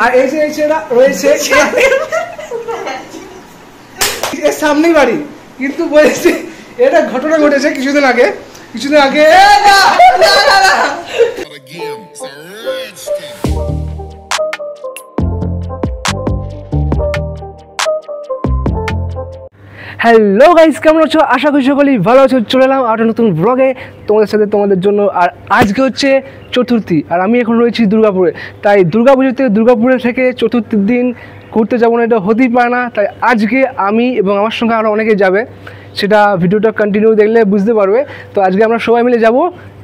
আর এই যে রয়েছে এর সামনেই বাড়ি, কিন্তু বলেছে এটা ঘটনা ঘটেছে কিছুদিন আগে হ্যালো গাইস, কেমন আছো? আশা করি সকলেই ভালো আছো। চলে এলাম আর নতুন ব্লগে তোমাদের সাথে, তোমাদের জন্য। আর আজকে হচ্ছে চতুর্থী, আর আমি এখন রয়েছি দুর্গাপুরে। তাই দুর্গাপুরে থেকে চতুর্থীর দিন ঘুরতে যাবো না, এটা হতেই পারে না। তাই আজকে আমি এবং আমার সঙ্গে আরও অনেকে যাবে, সেটা ভিডিওটা কন্টিনিউ দেখলে বুঝতে পারবে। তো আজকে আমরা সবাই মিলে যাব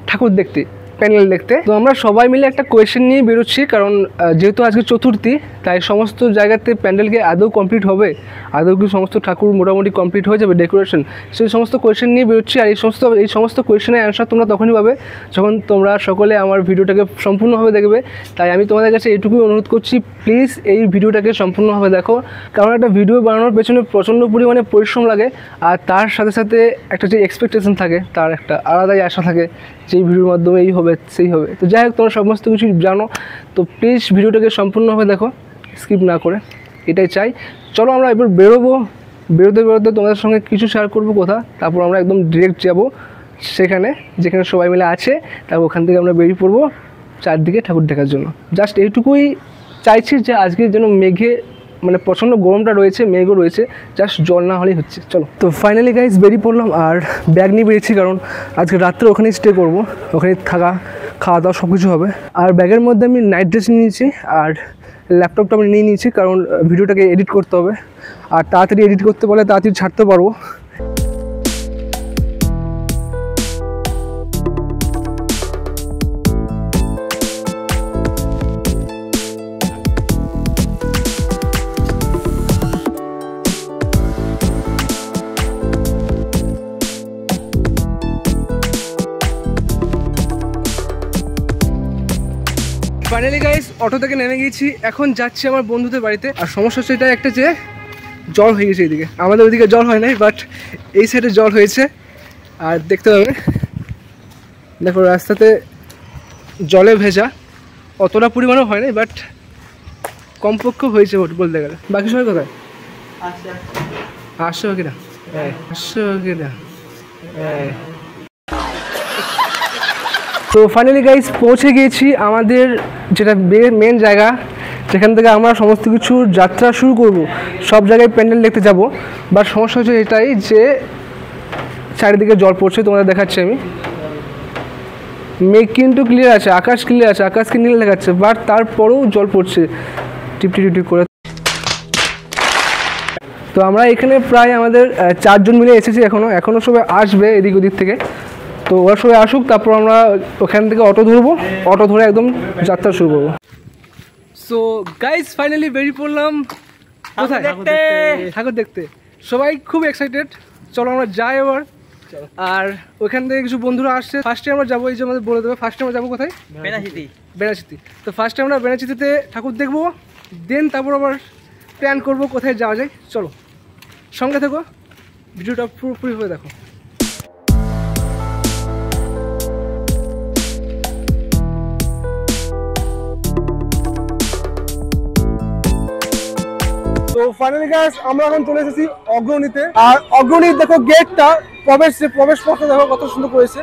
ঠাকুর দেখতে, প্যান্ডেল দেখতে। তো আমরা সবাই মিলে একটা কোয়েশ্চেন নিয়ে বেরোচ্ছি, কারণ যেহেতু আজকে চতুর্থী, তাই সমস্ত জায়গাতে প্যান্ডেলকে আদৌ কমপ্লিট হবে, আদৌ কি সমস্ত ঠাকুর মোটামুটি কমপ্লিট হয়ে যাবে ডেকোরেশন, সেই সমস্ত কোয়েশ্চেন নিয়ে বেরোচ্ছি। আর এই সমস্ত কোয়েশ্চেনের অ্যান্সার তোমরা তখনই পাবে যখন তোমরা সকলে আমার ভিডিওটাকে সম্পূর্ণভাবে দেখবে। তাই আমি তোমাদের কাছে এইটুকুই অনুরোধ করছি, প্লিজ এই ভিডিওটাকে সম্পূর্ণভাবে দেখো, কারণ একটা ভিডিও বানানোর পেছনে প্রচণ্ড পরিমাণে পরিশ্রম লাগে। আর তার সাথে সাথে একটা যে এক্সপেকটেশন থাকে, তার একটা আলাদাই আশা থাকে যে এই ভিডিওর মাধ্যমে এই হবে সেই হবে। তো যাই হোক, তোমরা সমস্ত কিছু জানো, তো প্লিজ ভিডিওটাকে সম্পূর্ণভাবে দেখো, স্কিপ না করে, এটাই চাই। চলো আমরা এবার বেরোতে তোমাদের সঙ্গে কিছু শেয়ার করবো কথা, তারপর আমরা একদম ডিরেক্ট যাব সেখানে যেখানে সবাই মিলে আছে। তারপর ওখান থেকে আমরা বেরিয়ে পড়বো চারদিকে ঠাকুর দেখার জন্য। জাস্ট এইটুকুই চাইছি যে আজকে যেন মানে প্রচণ্ড গরমটা রয়েছে, মেঘও রয়েছে, জাস্ট জল না হলেই হচ্ছে। চলো, তো ফাইনালি গাইজ বেরিয়ে পড়লাম, আর ব্যাগ নিয়ে বেরিয়েছি, কারণ আজকে রাত্রে ওখানেই স্টে করবো, ওখানে খাওয়া দাওয়া সব কিছু হবে। আর ব্যাগের মধ্যে আমি নাইট ড্রেস নিয়েছি, আর ল্যাপটপটা আমি নিয়ে নিয়েছি, কারণ ভিডিওটাকে এডিট করতে হবে, আর তাড়াতাড়ি এডিট করতে পারলে তাড়াতাড়ি ছাড়তে পারবো। ফাইনালি গাইস অটো থেকে নেমে গিয়েছি, এখন যাচ্ছি আমার বন্ধুদের বাড়িতে। আর সমস্যা হচ্ছে এটা একটা, যে জল হয়ে গেছে এইদিকে, আমাদের ওইদিকে জল হয় নাই, বাট এই সাইডে জল হয়েছে। আর দেখতে পাবে, দেখো রাস্তাতে জলে ভেজা, অতটা পরিমাণও হয় নাই, বাট কমপক্ষ হয়েছে বলতে গেলে। বাকি সবাই কোথায় আসছে? কিনা তো ফাইনালি গাইস পৌঁছে গিয়েছি আমাদের যেটা মেন জায়গা, যেখান থেকে আমরা সমস্ত কিছুর যাত্রা শুরু করব, সব জায়গায় প্যান্ডেল দেখতে যাব। বাট সমস্যা হচ্ছে এটাই যে চারিদিকে জল পড়ছে, তোমাদের দেখাচ্ছি আমি। মেঘ কিন্তু ক্লিয়ার আছে, আকাশ ক্লিয়ার আছে, আকাশকে নীল দেখাচ্ছে, বাট তারপরেও জল পড়ছে টিপটি করে। তো আমরা এখানে প্রায় আমাদের 4 জন মিলে এসেছি, এখনও সবাই আসবে এদিক ওদিক থেকে। তো ওরা সবাই আসুক, তারপর আমরা ওখান থেকে অটো ধরবো, অটো ধরে একদম যাত্রা শুরু করবো। সো গাইস ফাইনালি বেরিয়ে পড়লাম কোথায়? ঠাকুর দেখতে। সবাই খুব এক্সাইটেড, চলো আমরা যাই এবার। আর ওইখান থেকে কিছু বন্ধুরা আসছে। ফার্স্টে আমরা যাবো, এই যে আমাদের বলে দেবে, ফার্স্টে আমরা যাবো কোথায়? বেনাচিতি। তো ফার্স্টে আমরা বেনাচিতিতে ঠাকুর দেখবো, দেন তারপর আবার প্ল্যান করবো কোথায় যাওয়া যায়। চলো সঙ্গে থেকো, ভিডিওটা পুরোপুরিভাবে দেখো। তো ফাইনালি গাইস আমরা এখন চলে এসেছি অগ্রণীতে। আর অগ্রণী দেখো গেটটা, প্রবেশ পথটা দেখো কত সুন্দর করেছে।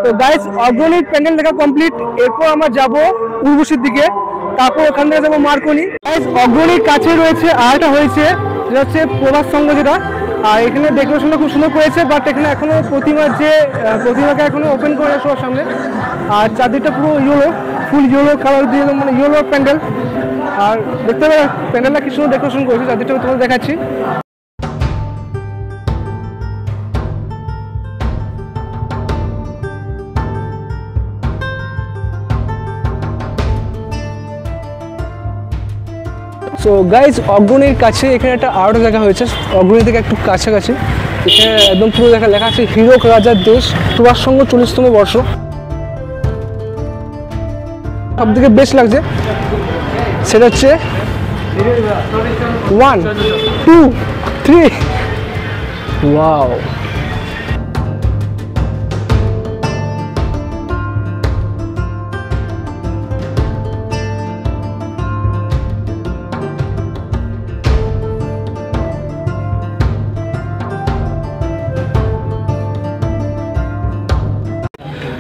তো গাইস অগ্রণীর প্যান্ডেল দেখা কমপ্লিট, এরপর আমরা যাব উর্বশীর দিকে, তারপর ওখান থেকে যাবো মার্কনি। গাইস অগ্রণীর কাছে রয়েছে আরেকটা হয়েছে, যেটা হচ্ছে প্রভাস সংঘ, যেটা আর এখানে ডেকোরেশনটা খুব সুন্দর করেছে, বাট এখানে এখনো প্রতিমাকে এখনো ওপেন করে সবার সামনে। আর চারদিকটা পুরো ইয়েলো, ফুল ইয়েলো কালার দিয়ে, মানে ইয়েলো প্যান্ডেল। আর দেখতে পাবে প্যান্ডেলটা কি সুন্দর ডেকোরেশন করেছে, চারদিকটা তোমাদের দেখাচ্ছি। সো গাইজ অগ্রণীর কাছে এখানে একটা আর্ট দেখা হয়েছে, অগ্রণী থেকে একটু কাছাকাছি। এখানে একদম পুরো লেখা আছে হীরক রাজার দেশ, প্রভাস সংঘ 40তম বর্ষ। সব থেকে বেস্ট লাগছে সেটা হচ্ছে 1 2 3 ওয়াও।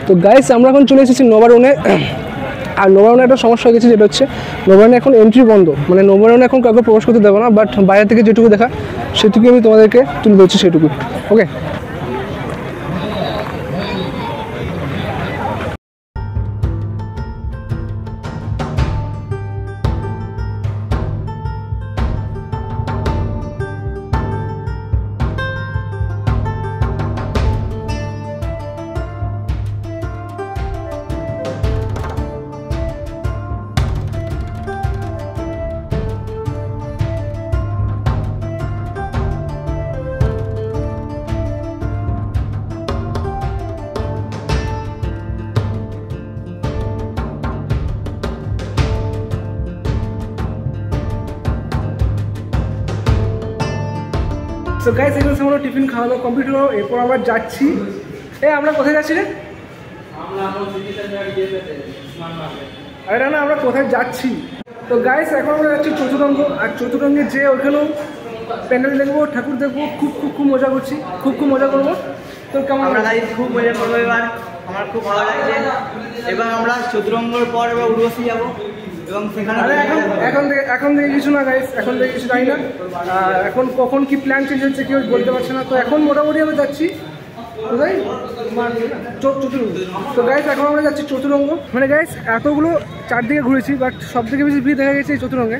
তো গাইস আমরা এখন চলে এসেছি নবারণে। আর নবারণে একটা সমস্যা হয়ে গেছে, যেটা হচ্ছে নবারণে এখন এন্ট্রি বন্ধ, মানে নবারণে এখন কাউকে প্রবেশ করতে দেবো না, বাট বাইরে থেকে যেটুকু দেখা সেটুকু আমি তোমাদেরকে তুলে ধরছি, সেটুকু। ওকে, তো গাইস এখানে আমরা টিফিন খাওয়া দাওয়া কমপ্লিট হলো, এরপর আমরা যাচ্ছি। আমরা কোথায় যাচ্ছি রে? আরে না, আমরা কোথায় যাচ্ছি? তো গাইস এখন আমরা যাচ্ছি চতুরঙ্গ। আর চতুরঙ্গে যে ওখানেও প্যান্ডেল দেখবো, ঠাকুর দেখবো, খুব মজা করছি, খুব মজা করবো। তো কেমন? আমরা খুব মজা করবো এবার, আমার খুব ভালো লাগছে। এবার আমরা চতুরঙ্গর পর এবার উর্বশী যাবো, এবং সেখানে এখন থেকে কিছু না গাইস, এখন থেকে কিছু জানি না। এখন কখন কি প্ল্যান চেঞ্জ হচ্ছে কেউ বলতে পারছে না। তো এখন মোটামুটি আমরা যাচ্ছি কোথায়? চতুরঙ্গ। তো গাইস এখন আমরা যাচ্ছি চতুরঙ্গ। মানে গাইস এতগুলো চারদিকে ঘুরেছি, বাট সব থেকে বেশি ভিড় দেখা গেছে এই চতুরঙ্গে।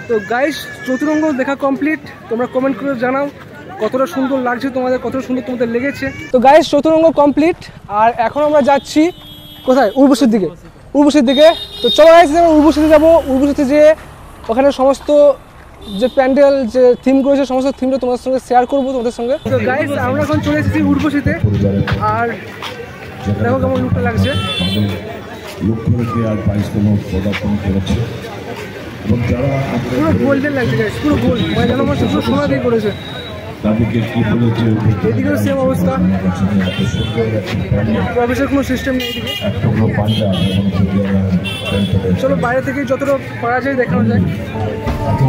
তো গাইস চতুরঙ্গ দেখা কমপ্লিট। তোমরা কমেন্ট করে জানাও কতটা সুন্দর লাগছে তোমাদের, কতটা সুন্দর তোমাদের লেগেছে। তো গাইস চতুরঙ্গ কমপ্লিট, আর এখন আমরা যাচ্ছি কোথায়? উর্বশীর দিকে। তো চলো গাইস উর্বশীতে যাবো। উর্বশীতে যেয়ে ওখানে সমস্ত যে প্যান্ডেল যে থিম করেছে, সমস্ত থিমটা তোমাদের সঙ্গে শেয়ার করবো তোমাদের সঙ্গে। তো গাইস আমরা এখন চলে এসেছি উর্বশীতে, আর দেখো কেমন লুকটা লাগছে। লক্ষ্যরেখে আর 22তম পদার্পণ করেছে, এবং যারা পুরো গোল্ডেন লাগছে গাইস, পুরো গোল্ড, মানে যেন আমার পুরো সোনা দিয়ে করেছে। তাদেরকে কি বলেছে এদিকেও সেম অবস্থা, এত সুন্দর একটি প্যান্ডেল, প্রবেশের কোনো সিস্টেম নেই এদিকে। এক টুকরো পাঞ্জাব এবং পটিয়ালার প্যান্ডেলের চলো বাইরে থেকে যতটা পারা যায় দেখানো যায়। এত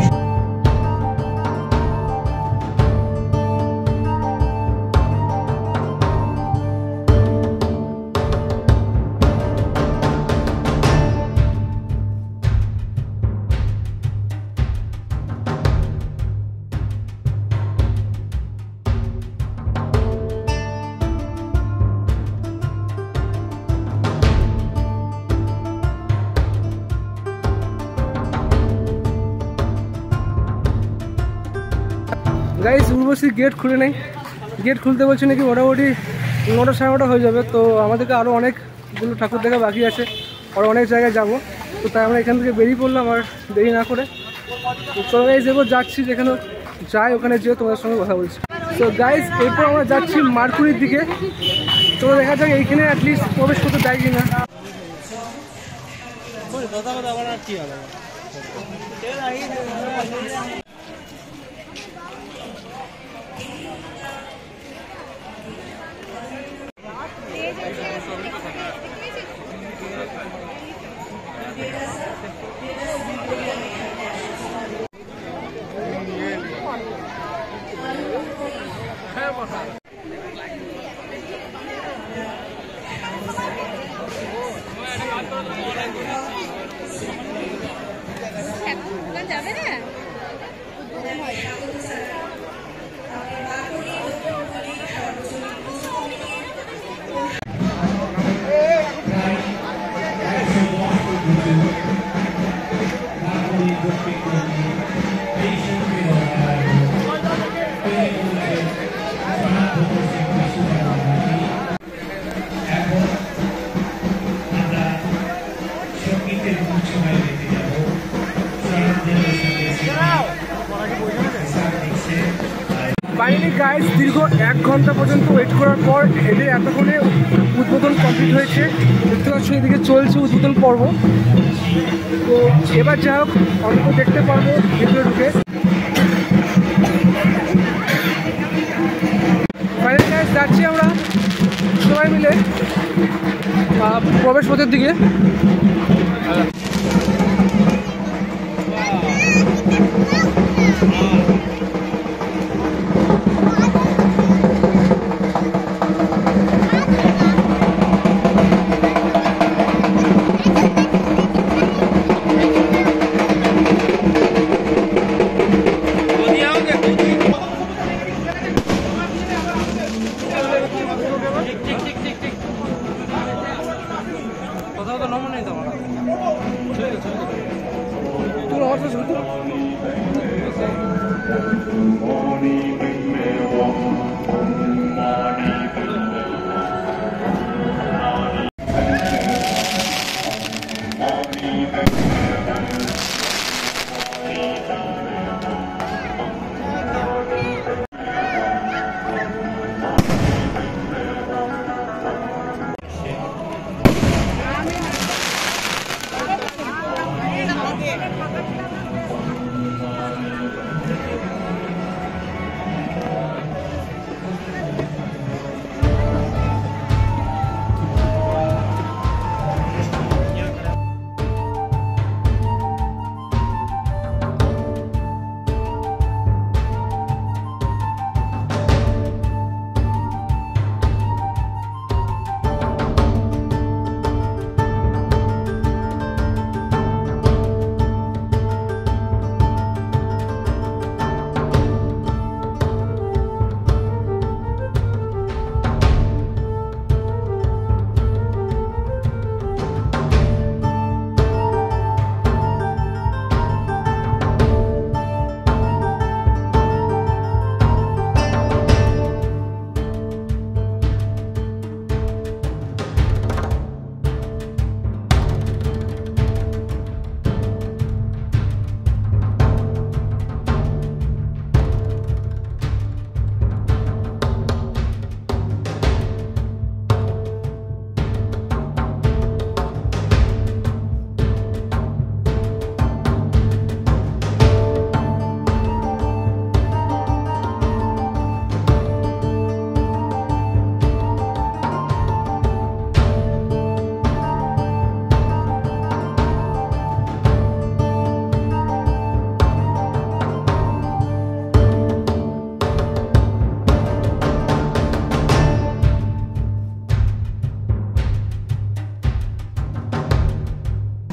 গাইস উর্বশী গেট খুলে নেই, গেট খুলতে বলছে নাকি মোটামুটি 9টা 9:30 হয়ে যাবে। তো আমাদেরকে আরও অনেকগুলো ঠাকুর দেখা বাকি আছে, আরও অনেক জায়গায় যাব। তো তাই আমরা এখান থেকে বেরিয়ে পড়লাম আর দেরি না করে। তো চলো গাইস এরপর যাচ্ছি, যেখানে যাই ওখানে যেয়ে তোমাদের সঙ্গে কথা বলছি। তো গাইস এরপর আমরা যাচ্ছি মারকুড়ির দিকে। চলো দেখা যাক এইখানে অ্যাটলিস্ট প্রবেশ করতে দেয় কি না। যাবে না ফাইনালি গাইস দীর্ঘ 1 ঘন্টা পর্যন্ত ওয়েট করার পর এদের এতক্ষণে উদ্বোধন কমপ্লিট হয়েছে। দেখতে পাচ্ছ এদিকে চলছে উদ্বোধন পর্ব। তো এবার যা হোক অন্তত দেখতে পারবো ভিতরে ঢুকে। ফাইনালি গাইস যাচ্ছি আমরা সবাই মিলে প্রবেশ পথের দিকে।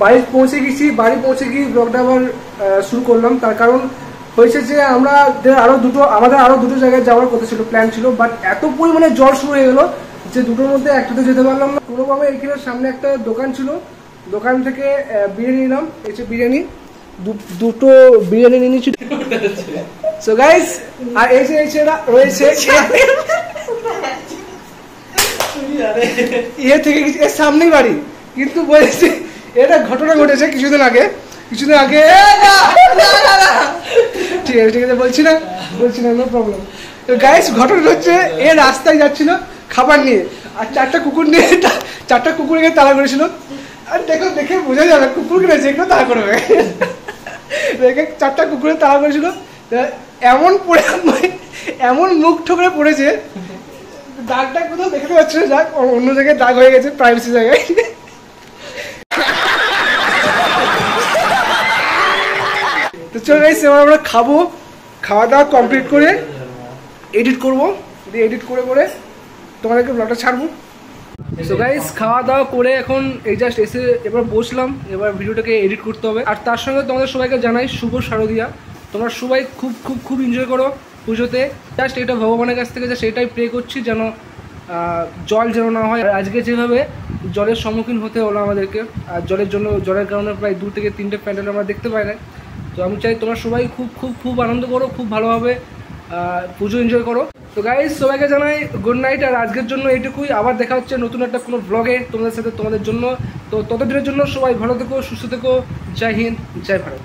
বাড়ি পৌঁছে গেছি, বাড়ি পৌঁছে গিয়ে ব্লগটা আবার শুরু করলাম। তার কারণ হয়েছে যে আমাদের আরও দুটো জায়গায় যাওয়ার কথা ছিল, প্ল্যান ছিল, বাট এত পরিমাণে জল শুরু হয়ে গেলো যে দুটোর মধ্যে একটাতে যেতে পারলাম না। কোনোভাবে এখানে সামনে একটা দোকান ছিল, দোকান থেকে বিরিয়ানি নিলাম, এসে বিরিয়ানি দুটো বিরিয়ানি নিয়ে নিচ্ছি। সো গাইস, আর এসে রয়েছে ইয়ে থেকে এর সামনেই বাড়ি, কিন্তু বলেছে এটা ঘটনা ঘটেছে কিছুদিন আগে ঠিক আছে বলছি না নো প্রবলেম। গাইস, ঘটনা হচ্ছে এ রাস্তায় যাচ্ছিল খাবার নিয়ে, আর চারটা কুকুর নিয়ে তাড়া করেছিল। আর দেখে বোঝা যাবে কুকুর কিনেছে, একটু তাড়া করবে, দেখে চারটা কুকুরে তাড়া করেছিল। এমন মুখ ঠোকরে পড়েছে, দাগটা কোথাও দেখতে পাচ্ছি না, যাক অন্য জায়গায় দাগ হয়ে গেছে, প্রাইভেসি জায়গায়। তো চলো গাইস, এবার আমরা খাওয়া দাওয়া কমপ্লিট করে এডিট করবো, এডিট করে তোমাদেরকে ব্লগটা ছাড়বো। সো গাইস, খাওয়া দাওয়া করে এখন এই জাস্ট এসে এবার বসলাম, এবার ভিডিওটাকে এডিট করতে হবে। আর তার সঙ্গে তোমাদের সবাইকে জানাই শুভ শারদিয়া। তোমরা সবাই খুব এনজয় করো পুজোতে। জাস্ট এটা ভগবানের কাছ থেকে জাস্ট এটাই প্রে করছি যেন জল যেন না হয়। আর আজকে যেভাবে জলের সম্মুখীন হতে হলো আমাদেরকে, আর জলের কারণে প্রায় 2 থেকে 3টে প্যান্ডেল আমরা দেখতে পাই না। তো আমি চাই তোমরা সবাই খুব আনন্দ করো, খুব ভালোভাবে পুজো এনজয় করো। তো গাইস, সবাইকে জানাই গুড নাইট। আর আজকের জন্য এইটুকুই, আবার দেখা হচ্ছে নতুন একটা কোনো ব্লগে তোমাদের সাথে, তোমাদের জন্য। তো ততদিনের জন্য সবাই ভালো থেকো, সুস্থ থেকো। জয় হিন্দ, জয় ভারত।